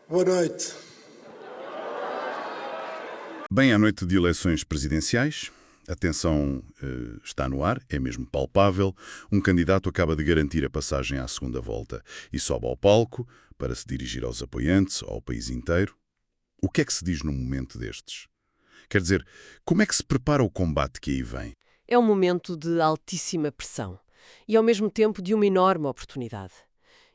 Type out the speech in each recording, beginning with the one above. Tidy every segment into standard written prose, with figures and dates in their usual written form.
Boa noite. Bem, à noite de eleições presidenciais, a tensão está no ar, é mesmo palpável. Um candidato acaba de garantir a passagem à segunda volta e sobe ao palco para se dirigir aos apoiantes, ao país inteiro. O que é que se diz num momento destes? Quer dizer, como é que se prepara o combate que aí vem? É um momento de altíssima pressão e, ao mesmo tempo, de uma enorme oportunidade.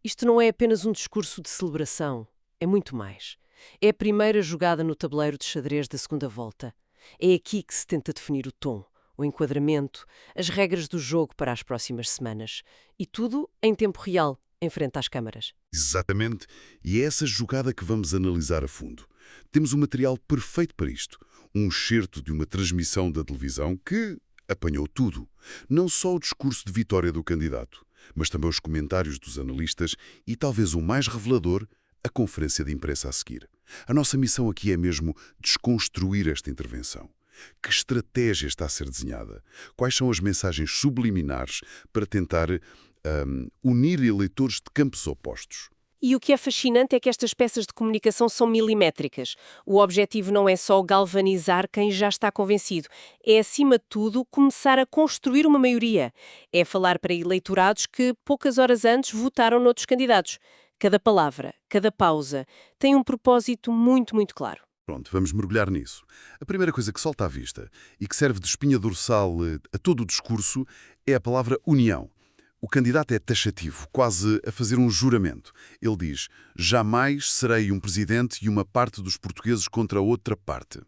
Isto não é apenas um discurso de celebração, é muito mais. É a primeira jogada no tabuleiro de xadrez da segunda volta. É aqui que se tenta definir o tom, o enquadramento, as regras do jogo para as próximas semanas. E tudo em tempo real, em frente às câmaras. Exatamente, e é essa jogada que vamos analisar a fundo. Temos o material perfeito para isto. Um excerto de uma transmissão da televisão que apanhou tudo. Não só o discurso de vitória do candidato, mas também os comentários dos analistas e, talvez o mais revelador, a conferência de imprensa a seguir. A nossa missão aqui é mesmo desconstruir esta intervenção. Que estratégia está a ser desenhada? Quais são as mensagens subliminares para tentar unir eleitores de campos opostos? E o que é fascinante é que estas peças de comunicação são milimétricas. O objetivo não é só galvanizar quem já está convencido. É, acima de tudo, começar a construir uma maioria. É falar para eleitorados que, poucas horas antes, votaram noutros candidatos. Cada palavra, cada pausa, tem um propósito muito, muito claro. Pronto, vamos mergulhar nisso. A primeira coisa que salta à vista e que serve de espinha dorsal a todo o discurso é a palavra união. O candidato é taxativo, quase a fazer um juramento. Ele diz: jamais serei um presidente e uma parte dos portugueses contra a outra parte.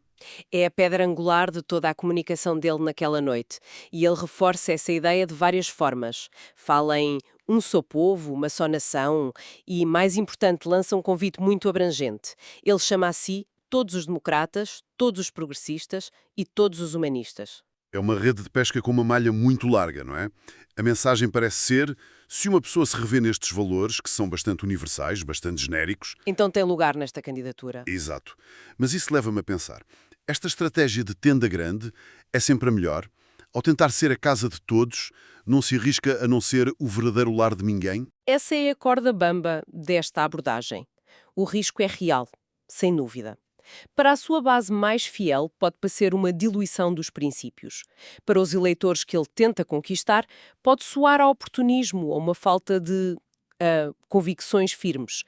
É a pedra angular de toda a comunicação dele naquela noite. E ele reforça essa ideia de várias formas. Fala em um só povo, uma só nação e, mais importante, lança um convite muito abrangente. Ele chama a si todos os democratas, todos os progressistas e todos os humanistas. É uma rede de pesca com uma malha muito larga, não é? A mensagem parece ser: se uma pessoa se revê nestes valores, que são bastante universais, bastante genéricos... Então tem lugar nesta candidatura. Exato. Mas isso leva-me a pensar. Esta estratégia de tenda grande é sempre a melhor? Ao tentar ser a casa de todos, não se arrisca a não ser o verdadeiro lar de ninguém? Essa é a corda bamba desta abordagem. O risco é real, sem dúvida. Para a sua base mais fiel, pode parecer uma diluição dos princípios. Para os eleitores que ele tenta conquistar, pode soar a oportunismo ou uma falta de convicções firmes.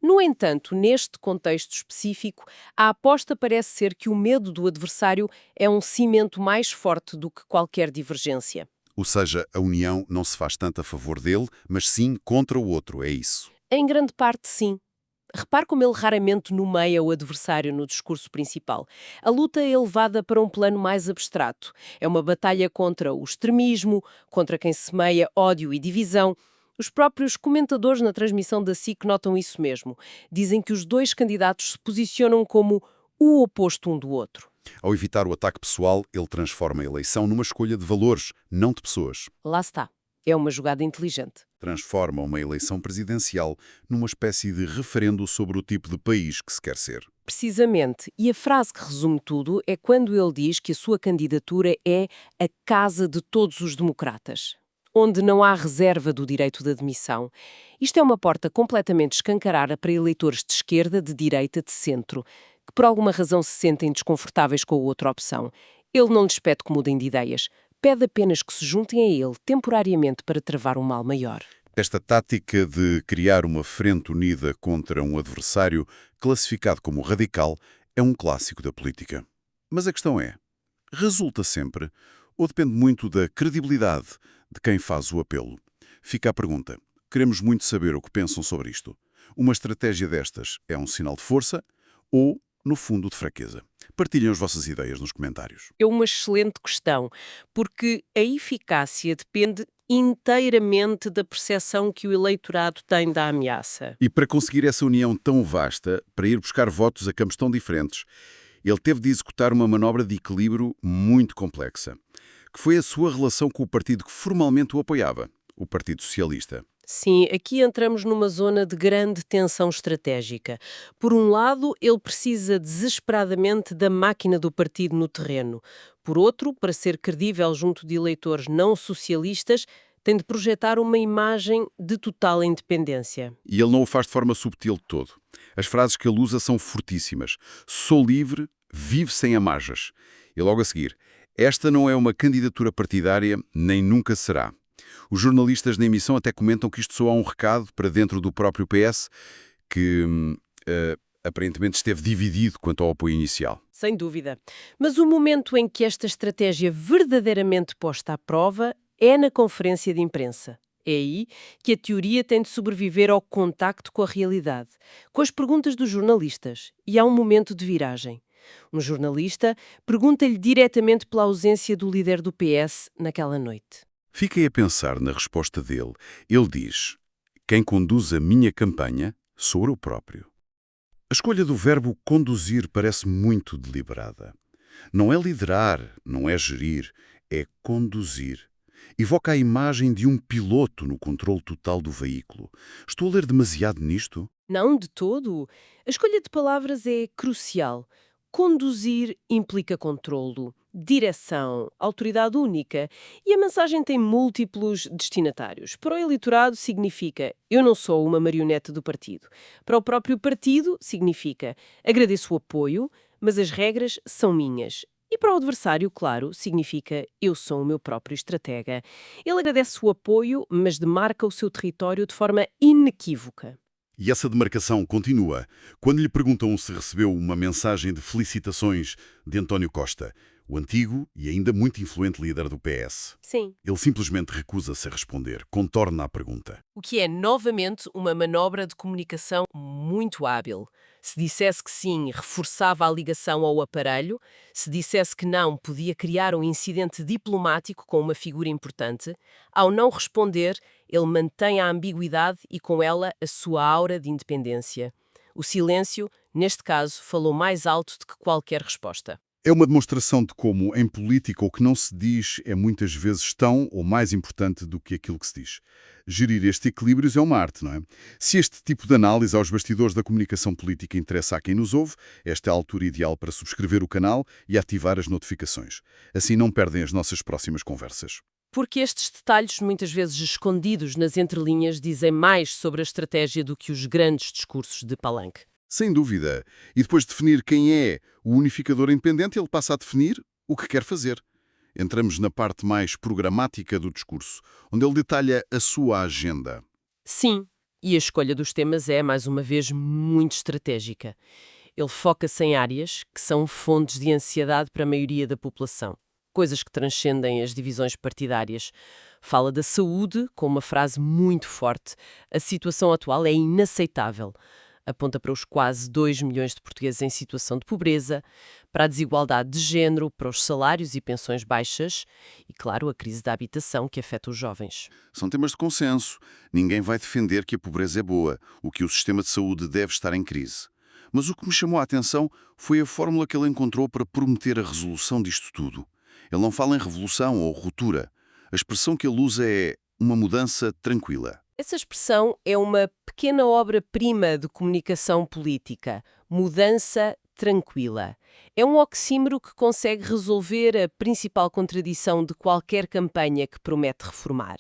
No entanto, neste contexto específico, a aposta parece ser que o medo do adversário é um cimento mais forte do que qualquer divergência. Ou seja, a união não se faz tanto a favor dele, mas sim contra o outro, é isso. Em grande parte, sim. Repare como ele raramente nomeia o adversário no discurso principal. A luta é levada para um plano mais abstrato. É uma batalha contra o extremismo, contra quem semeia ódio e divisão. Os próprios comentadores na transmissão da SIC notam isso mesmo. Dizem que os dois candidatos se posicionam como o oposto um do outro. Ao evitar o ataque pessoal, ele transforma a eleição numa escolha de valores, não de pessoas. Lá está. É uma jogada inteligente. Transforma uma eleição presidencial numa espécie de referendo sobre o tipo de país que se quer ser. Precisamente. E a frase que resume tudo é quando ele diz que a sua candidatura é a casa de todos os democratas, onde não há reserva do direito de admissão. Isto é uma porta completamente escancarada para eleitores de esquerda, de direita, de centro, que por alguma razão se sentem desconfortáveis com a outra opção. Ele não lhes pede que mudem de ideias. Pede apenas que se juntem a ele temporariamente para travar um mal maior. Esta tática de criar uma frente unida contra um adversário classificado como radical é um clássico da política. Mas a questão é, resulta sempre ou depende muito da credibilidade de quem faz o apelo? Fica a pergunta. Queremos muito saber o que pensam sobre isto. Uma estratégia destas é um sinal de força ou, no fundo, de fraqueza? Partilhem as vossas ideias nos comentários. É uma excelente questão, porque a eficácia depende inteiramente da percepção que o eleitorado tem da ameaça. E para conseguir essa união tão vasta, para ir buscar votos a campos tão diferentes, ele teve de executar uma manobra de equilíbrio muito complexa, que foi a sua relação com o partido que formalmente o apoiava, o Partido Socialista. Sim, aqui entramos numa zona de grande tensão estratégica. Por um lado, ele precisa desesperadamente da máquina do partido no terreno. Por outro, para ser credível junto de eleitores não socialistas, Tem de projetar uma imagem de total independência. E ele não o faz de forma subtil de todo. As frases que ele usa são fortíssimas. Sou livre, vive sem amarras. E logo a seguir, esta não é uma candidatura partidária, nem nunca será. Os jornalistas na emissão até comentam que isto soa um recado para dentro do próprio PS, que aparentemente esteve dividido quanto ao apoio inicial. Sem dúvida. Mas o momento em que esta estratégia verdadeiramente posta à prova é na conferência de imprensa. É aí que a teoria tem de sobreviver ao contacto com a realidade, com as perguntas dos jornalistas. E há um momento de viragem. Um jornalista pergunta-lhe diretamente pela ausência do líder do PS naquela noite. Fiquei a pensar na resposta dele. Ele diz: quem conduz a minha campanha sou eu próprio. A escolha do verbo conduzir parece muito deliberada. Não é liderar, não é gerir, é conduzir. Evoca a imagem de um piloto no controle total do veículo. Estou a ler demasiado nisto? Não, de todo. A escolha de palavras é crucial. Conduzir implica controlo, direção, autoridade única e a mensagem tem múltiplos destinatários. Para o eleitorado significa eu não sou uma marionete do partido. Para o próprio partido significa agradeço o apoio, mas as regras são minhas. E para o adversário, claro, significa eu sou o meu próprio estratega. Ele agradece o apoio, mas demarca o seu território de forma inequívoca. E essa demarcação continua. Quando lhe perguntam se recebeu uma mensagem de felicitações de António Costa, o antigo e ainda muito influente líder do PS, Sim. ele simplesmente recusa-se a responder, contorna a pergunta. O que é, novamente, uma manobra de comunicação muito hábil. Se dissesse que sim, reforçava a ligação ao aparelho. Se dissesse que não, podia criar um incidente diplomático com uma figura importante. Ao não responder, ele mantém a ambiguidade e, com ela, a sua aura de independência. O silêncio, neste caso, falou mais alto do que qualquer resposta. É uma demonstração de como, em política, o que não se diz é muitas vezes tão ou mais importante do que aquilo que se diz. Gerir este equilíbrio é uma arte, não é? Se este tipo de análise aos bastidores da comunicação política interessa a quem nos ouve, esta é a altura ideal para subscrever o canal e ativar as notificações. Assim não perdem as nossas próximas conversas. Porque estes detalhes, muitas vezes escondidos nas entrelinhas, dizem mais sobre a estratégia do que os grandes discursos de palanque. Sem dúvida. E depois de definir quem é o unificador independente, ele passa a definir o que quer fazer. Entramos na parte mais programática do discurso, onde ele detalha a sua agenda. Sim, e a escolha dos temas é, mais uma vez, muito estratégica. Ele foca-se em áreas que são fontes de ansiedade para a maioria da população. Coisas que transcendem as divisões partidárias. Fala da saúde com uma frase muito forte. A situação atual é inaceitável. Aponta para os quase 2 milhões de portugueses em situação de pobreza, para a desigualdade de género, para os salários e pensões baixas e, claro, a crise da habitação que afeta os jovens. São temas de consenso. Ninguém vai defender que a pobreza é boa, o que o sistema de saúde deve estar em crise. Mas o que me chamou a atenção foi a fórmula que ele encontrou para prometer a resolução disto tudo. Ele não fala em revolução ou ruptura. A expressão que ele usa é uma mudança tranquila. Essa expressão é uma pequena obra-prima de comunicação política. Mudança tranquila. É um oxímoro que consegue resolver a principal contradição de qualquer campanha que promete reformar.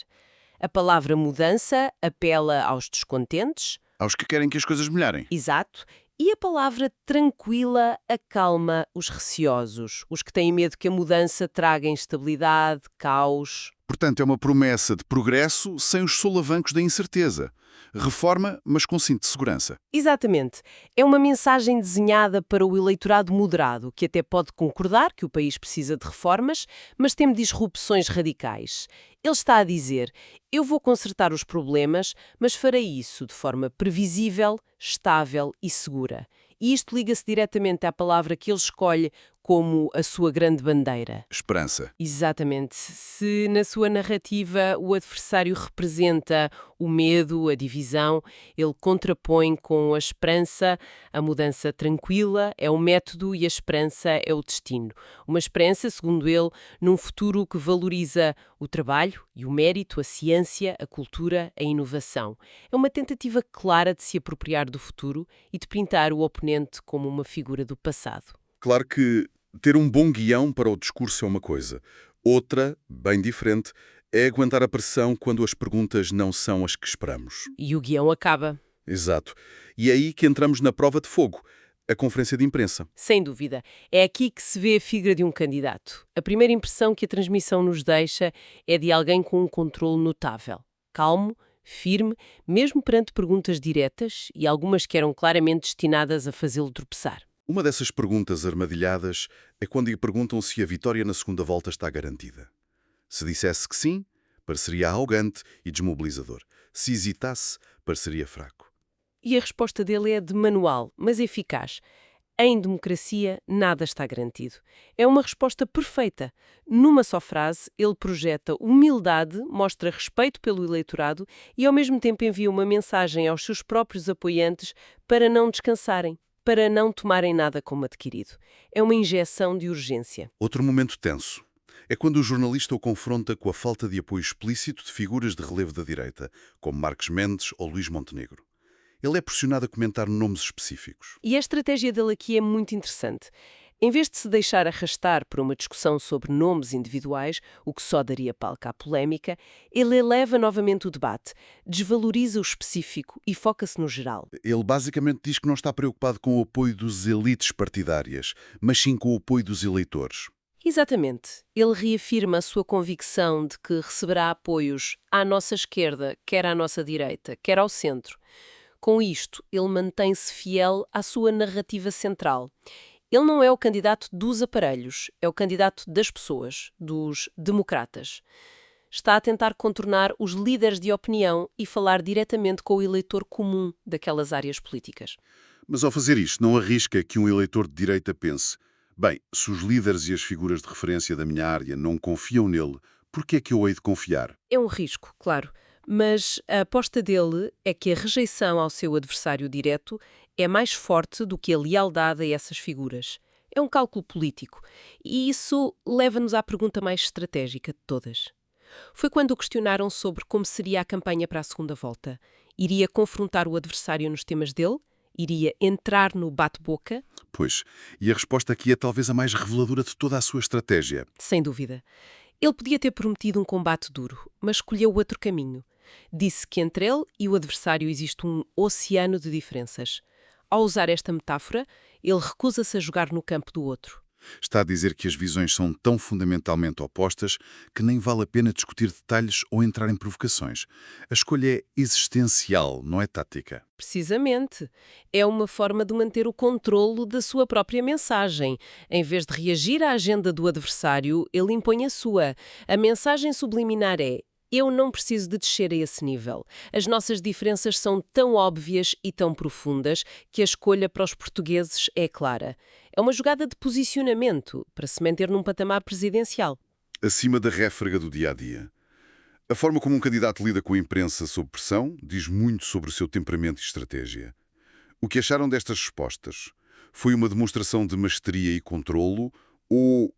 A palavra mudança apela aos descontentes. Aos que querem que as coisas melhorem. Exato. E a palavra tranquila acalma os receosos, os que têm medo que a mudança traga instabilidade, caos. Portanto, é uma promessa de progresso sem os solavancos da incerteza. Reforma, mas com cinto de segurança. Exatamente. É uma mensagem desenhada para o eleitorado moderado, que até pode concordar que o país precisa de reformas, mas teme disrupções radicais. Ele está a dizer, eu vou consertar os problemas, mas farei isso de forma previsível, estável e segura. E isto liga-se diretamente à palavra que ele escolhe como a sua grande bandeira. Esperança. Exatamente. Se na sua narrativa o adversário representa o medo, a divisão, ele contrapõe com a esperança, a mudança tranquila é o método e a esperança é o destino. Uma esperança, segundo ele, num futuro que valoriza o trabalho e o mérito, a ciência, a cultura, a inovação. É uma tentativa clara de se apropriar do futuro e de pintar o oponente como uma figura do passado. Claro que ter um bom guião para o discurso é uma coisa. Outra, bem diferente, É aguentar a pressão quando as perguntas não são as que esperamos. E o guião acaba. Exato. E é aí que entramos na prova de fogo, a conferência de imprensa. Sem dúvida. É aqui que se vê a figura de um candidato. A primeira impressão que a transmissão nos deixa é de alguém com um controle notável. Calmo, firme, mesmo perante perguntas diretas e algumas que eram claramente destinadas a fazê-lo tropeçar. Uma dessas perguntas armadilhadas é quando lhe perguntam se a vitória na segunda volta está garantida. Se dissesse que sim, pareceria arrogante e desmobilizador. Se hesitasse, pareceria fraco. E a resposta dele é de manual, mas eficaz. Em democracia, nada está garantido. É uma resposta perfeita. Numa só frase, ele projeta humildade, mostra respeito pelo eleitorado e, ao mesmo tempo, envia uma mensagem aos seus próprios apoiantes para não descansarem, para não tomarem nada como adquirido. É uma injeção de urgência. Outro momento tenso é quando o jornalista o confronta com a falta de apoio explícito de figuras de relevo da direita, como Marcos Mendes ou Luís Montenegro. Ele é pressionado a comentar nomes específicos. E a estratégia dele aqui é muito interessante. Em vez de se deixar arrastar por uma discussão sobre nomes individuais, o que só daria palco à polémica, ele eleva novamente o debate, desvaloriza o específico e foca-se no geral. Ele basicamente diz que não está preocupado com o apoio dos elites partidárias, mas sim com o apoio dos eleitores. Exatamente. Ele reafirma a sua convicção de que receberá apoios à nossa esquerda, quer à nossa direita, quer ao centro. Com isto, ele mantém-se fiel à sua narrativa central. Ele não é o candidato dos aparelhos, é o candidato das pessoas, dos democratas. Está a tentar contornar os líderes de opinião e falar diretamente com o eleitor comum daquelas áreas políticas. Mas ao fazer isto, não arrisca que um eleitor de direita pense: bem, se os líderes e as figuras de referência da minha área não confiam nele, por que é que eu hei de confiar? É um risco, claro. Mas a aposta dele é que a rejeição ao seu adversário direto é mais forte do que a lealdade a essas figuras. É um cálculo político. E isso leva-nos à pergunta mais estratégica de todas. Foi quando o questionaram sobre como seria a campanha para a segunda volta. Iria confrontar o adversário nos temas dele? Iria entrar no bate-boca? Pois, e a resposta aqui é talvez a mais reveladora de toda a sua estratégia. Sem dúvida. Ele podia ter prometido um combate duro, mas escolheu outro caminho. Disse que entre ele e o adversário existe um oceano de diferenças. Ao usar esta metáfora, ele recusa-se a jogar no campo do outro. Está a dizer que as visões são tão fundamentalmente opostas que nem vale a pena discutir detalhes ou entrar em provocações. A escolha é existencial, não é tática. Precisamente. É uma forma de manter o controlo da sua própria mensagem. Em vez de reagir à agenda do adversário, ele impõe a sua. A mensagem subliminar é: eu não preciso de descer a esse nível. As nossas diferenças são tão óbvias e tão profundas que a escolha para os portugueses é clara. É uma jogada de posicionamento para se manter num patamar presidencial. Acima da réfrega do dia-a-dia. A forma como um candidato lida com a imprensa sob pressão diz muito sobre o seu temperamento e estratégia. O que acharam destas respostas? Foi uma demonstração de maestria e controlo ou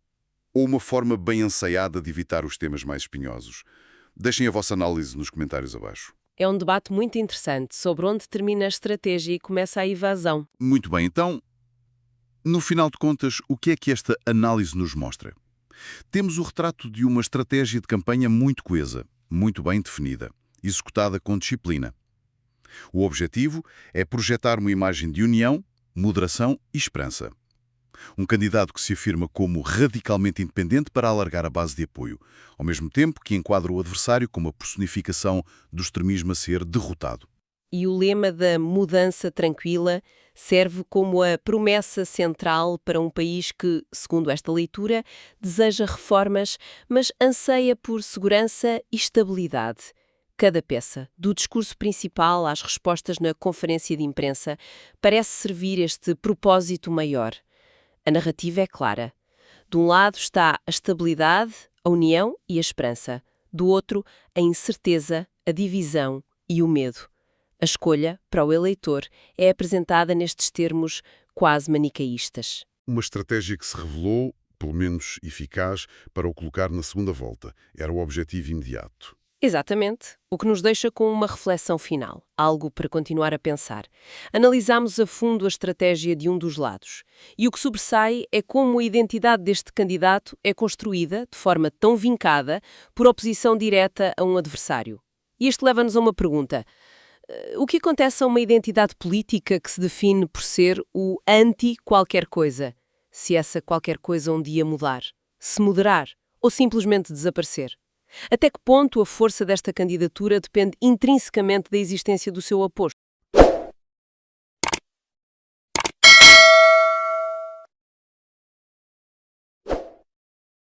uma forma bem ensaiada de evitar os temas mais espinhosos? Deixem a vossa análise nos comentários abaixo. É um debate muito interessante sobre onde termina a estratégia e começa a evasão. Muito bem, então, no final de contas, o que é que esta análise nos mostra? Temos o retrato de uma estratégia de campanha muito coesa, muito bem definida, executada com disciplina. O objetivo é projetar uma imagem de união, moderação e esperança. Um candidato que se afirma como radicalmente independente para alargar a base de apoio, ao mesmo tempo que enquadra o adversário como a personificação do extremismo a ser derrotado. E o lema da mudança tranquila serve como a promessa central para um país que, segundo esta leitura, deseja reformas, mas anseia por segurança e estabilidade. Cada peça, do discurso principal às respostas na conferência de imprensa, parece servir este propósito maior. A narrativa é clara. De um lado está a estabilidade, a união e a esperança. Do outro, a incerteza, a divisão e o medo. A escolha, para o eleitor, é apresentada nestes termos quase manicaístas. Uma estratégia que se revelou, pelo menos eficaz, para o colocar na segunda volta. Era o objetivo imediato. Exatamente, o que nos deixa com uma reflexão final, algo para continuar a pensar. Analisamos a fundo a estratégia de um dos lados, e o que sobressai é como a identidade deste candidato é construída, de forma tão vincada, por oposição direta a um adversário. E isto leva-nos a uma pergunta. O que acontece a uma identidade política que se define por ser o anti-qualquer coisa? Se essa qualquer coisa um dia mudar, se moderar ou simplesmente desaparecer? Até que ponto a força desta candidatura depende intrinsecamente da existência do seu oposto?